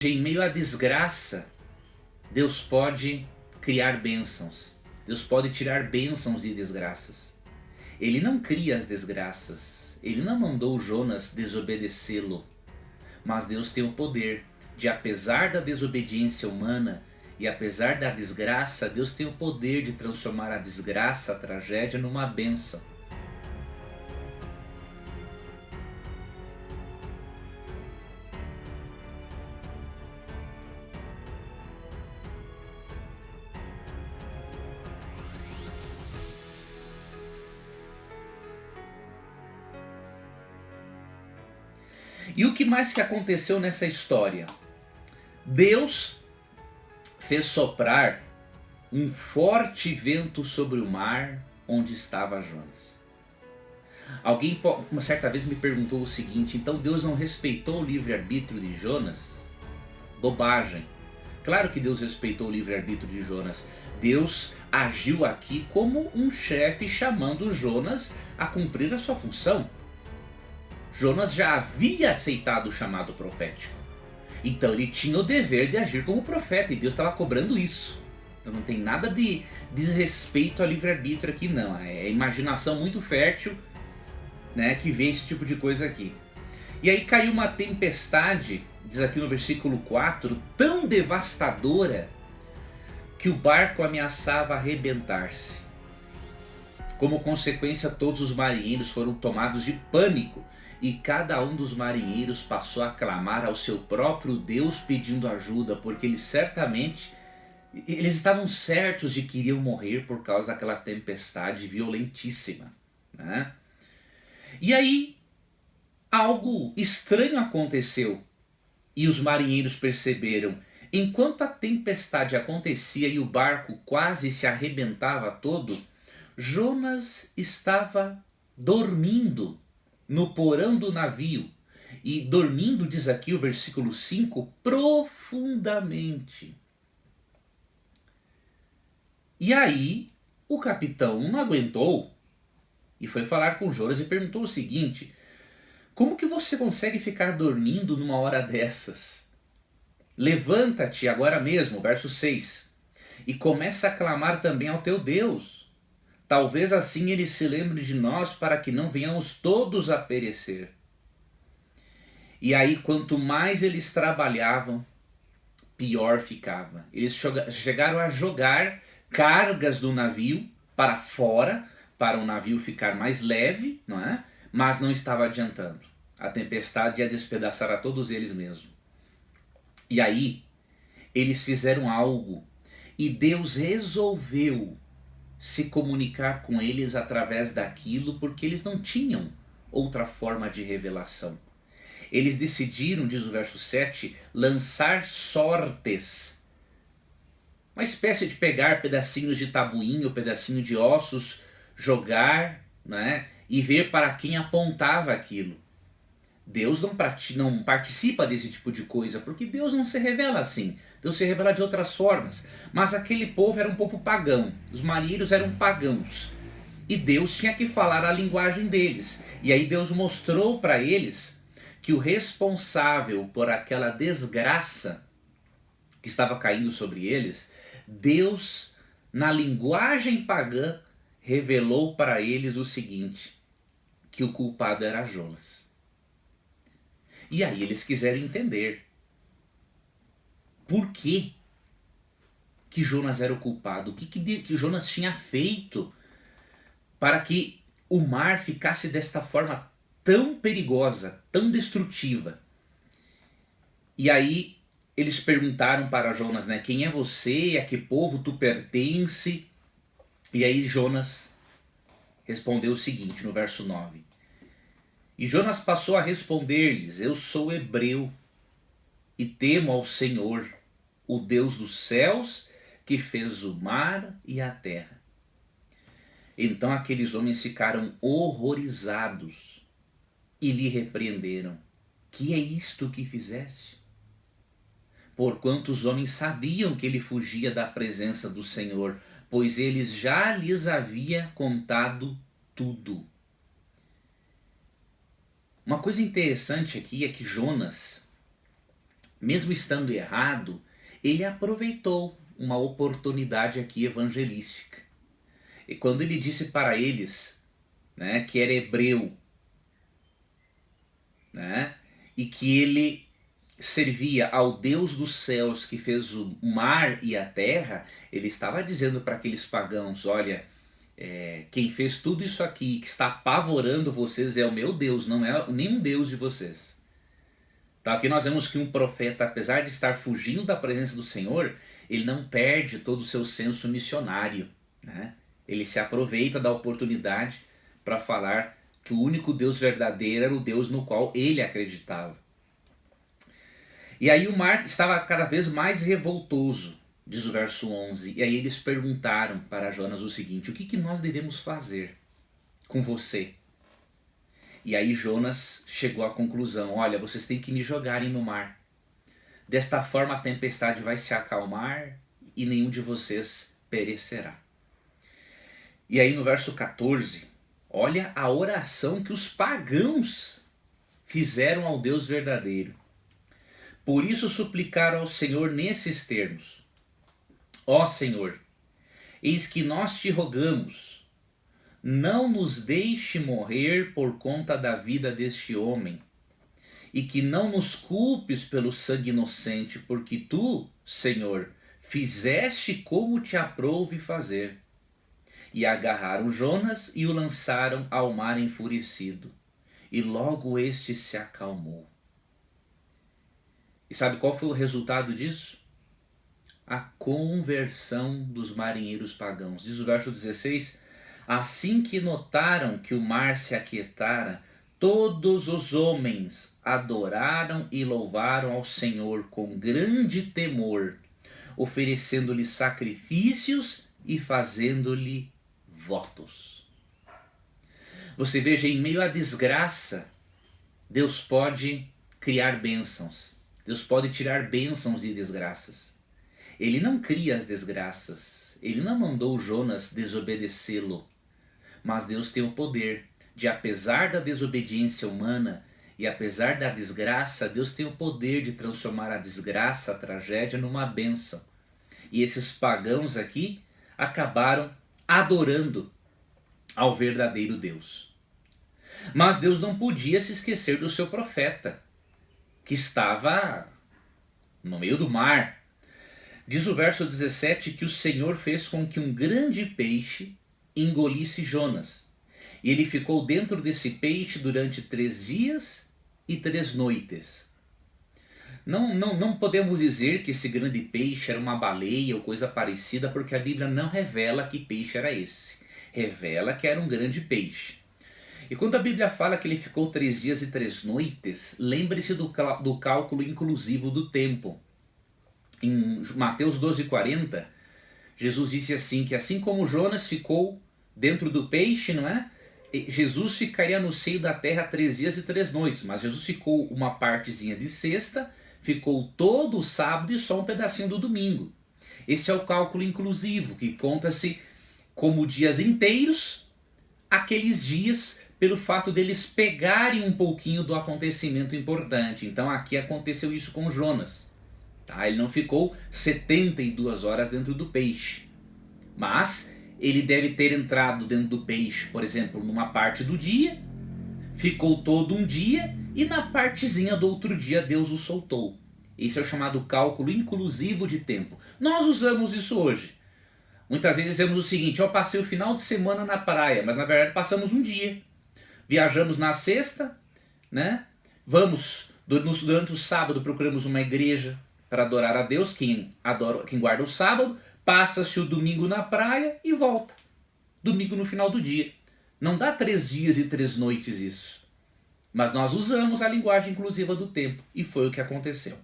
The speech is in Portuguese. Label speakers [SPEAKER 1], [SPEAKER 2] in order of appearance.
[SPEAKER 1] Em meio à desgraça, Deus pode criar bênçãos. Deus pode tirar bênçãos e desgraças. Ele não cria as desgraças. Ele não mandou Jonas desobedecê-lo. Mas Deus tem o poder de, apesar da desobediência humana e apesar da desgraça, Deus tem o poder de transformar a desgraça, a tragédia, numa bênção. E o que mais que aconteceu nessa história? Deus fez soprar um forte vento sobre o mar onde estava Jonas. Alguém uma certa vez me perguntou o seguinte: então Deus não respeitou o livre-arbítrio de Jonas? Bobagem. Claro que Deus respeitou o livre-arbítrio de Jonas. Deus agiu aqui como um chefe chamando Jonas a cumprir a sua função. Jonas já havia aceitado o chamado profético. Então ele tinha o dever de agir como profeta e Deus estava cobrando isso. Então não tem nada de desrespeito ao livre-arbítrio aqui não. É imaginação muito fértil, né, que vê esse tipo de coisa aqui. E aí caiu uma tempestade, diz aqui no versículo 4, tão devastadora que o barco ameaçava arrebentar-se. Como consequência, todos os marinheiros foram tomados de pânico e cada um dos marinheiros passou a clamar ao seu próprio Deus pedindo ajuda, porque eles estavam certos de que iriam morrer por causa daquela tempestade violentíssima, né? E aí algo estranho aconteceu e os marinheiros perceberam. Enquanto a tempestade acontecia e o barco quase se arrebentava todo, Jonas estava dormindo no porão do navio. E dormindo, diz aqui o versículo 5, profundamente. E aí o capitão não aguentou e foi falar com Jonas e perguntou o seguinte: como que você consegue ficar dormindo numa hora dessas? Levanta-te agora mesmo, verso 6, e começa a clamar também ao teu Deus. Talvez assim ele se lembre de nós para que não venhamos todos a perecer. E aí quanto mais eles trabalhavam, pior ficava. Eles chegaram a jogar cargas do navio para fora, para o navio ficar mais leve, não é? Mas não estava adiantando. A tempestade ia despedaçar a todos eles mesmo. E aí eles fizeram algo e Deus resolveu se comunicar com eles através daquilo, porque eles não tinham outra forma de revelação. Eles decidiram, diz o verso 7, lançar sortes. Uma espécie de pegar pedacinhos de tabuinho, pedacinho de ossos, jogar, né, e ver para quem apontava aquilo. Deus não participa desse tipo de coisa, porque Deus não se revela assim. Deus se revela de outras formas. Mas aquele povo era um povo pagão. Os marinheiros eram pagãos. E Deus tinha que falar a linguagem deles. E aí Deus mostrou para eles que o responsável por aquela desgraça que estava caindo sobre eles, Deus, na linguagem pagã, revelou para eles o seguinte: que o culpado era Jonas. E aí eles quiseram entender por que Jonas era o culpado, o que Jonas tinha feito para que o mar ficasse desta forma tão perigosa, tão destrutiva. E aí eles perguntaram para Jonas, né, quem é você, a que povo tu pertence? E aí Jonas respondeu o seguinte no verso 9. E Jonas passou a responder-lhes: eu sou hebreu e temo ao Senhor, o Deus dos céus, que fez o mar e a terra. Então aqueles homens ficaram horrorizados e lhe repreenderam: que é isto que fizeste? Porquanto os homens sabiam que ele fugia da presença do Senhor, pois eles já lhes havia contado tudo. Uma coisa interessante aqui é que Jonas mesmo estando errado, ele aproveitou uma oportunidade aqui evangelística. E quando ele disse para eles, né, que era hebreu, né, e que ele servia ao Deus dos céus que fez o mar e a terra, ele estava dizendo para aqueles pagãos, olha, quem fez tudo isso aqui, que está apavorando vocês, é o meu Deus, não é nenhum Deus de vocês. Então aqui nós vemos que um profeta, apesar de estar fugindo da presença do Senhor, ele não perde todo o seu senso missionário, né? Ele se aproveita da oportunidade para falar que o único Deus verdadeiro era o Deus no qual ele acreditava. E aí o mar estava cada vez mais revoltoso, diz o verso 11. E aí eles perguntaram para Jonas o seguinte: o que nós devemos fazer com você? E aí Jonas chegou à conclusão: olha, vocês têm que me jogarem no mar. Desta forma a tempestade vai se acalmar e nenhum de vocês perecerá. E aí no verso 14, olha a oração que os pagãos fizeram ao Deus verdadeiro. Por isso suplicaram ao Senhor nesses termos: ó Senhor, eis que nós te rogamos, não nos deixe morrer por conta da vida deste homem, e que não nos culpes pelo sangue inocente, porque tu, Senhor, fizeste como te aprouve fazer. E agarraram Jonas e o lançaram ao mar enfurecido, e logo este se acalmou. E sabe qual foi o resultado disso? A conversão dos marinheiros pagãos. Diz o verso 16: assim que notaram que o mar se aquietara, todos os homens adoraram e louvaram ao Senhor com grande temor, oferecendo-lhe sacrifícios e fazendo-lhe votos. Você veja, em meio à desgraça, Deus pode criar bênçãos. Deus pode tirar bênçãos e desgraças. Ele não cria as desgraças. Ele não mandou Jonas desobedecê-lo. Mas Deus tem o poder de, apesar da desobediência humana e apesar da desgraça, Deus tem o poder de transformar a desgraça, a tragédia, numa bênção. E esses pagãos aqui acabaram adorando ao verdadeiro Deus. Mas Deus não podia se esquecer do seu profeta, que estava no meio do mar. Diz o verso 17 que o Senhor fez com que um grande peixe engolisse Jonas. E ele ficou dentro desse peixe durante 3 dias e 3 noites. Não podemos dizer que esse grande peixe era uma baleia ou coisa parecida, porque a Bíblia não revela que peixe era esse. Revela que era um grande peixe. E quando a Bíblia fala que ele ficou 3 dias e 3 noites, lembre-se do cálculo inclusivo do tempo. Em Mateus 12:40, Jesus disse assim, que assim como Jonas ficou dentro do peixe, não é? Jesus ficaria no seio da terra 3 dias e 3 noites, mas Jesus ficou uma partezinha de sexta, ficou todo o sábado e só um pedacinho do domingo. Esse é o cálculo inclusivo, que conta-se como dias inteiros, aqueles dias pelo fato deles pegarem um pouquinho do acontecimento importante. Então aqui aconteceu isso com Jonas. Tá? Ele não ficou 72 horas dentro do peixe, mas ele deve ter entrado dentro do peixe, por exemplo, numa parte do dia, ficou todo um dia e na partezinha do outro dia Deus o soltou. Esse é o chamado cálculo inclusivo de tempo. Nós usamos isso hoje. Muitas vezes dizemos o seguinte: eu passei o final de semana na praia, mas na verdade passamos um dia. Viajamos na sexta, né? Vamos, durante o sábado procuramos uma igreja para adorar a Deus, quem guarda o sábado, passa-se o domingo na praia e volta. Domingo no final do dia. Não dá 3 dias e 3 noites isso. Mas nós usamos a linguagem inclusiva do tempo, e foi o que aconteceu.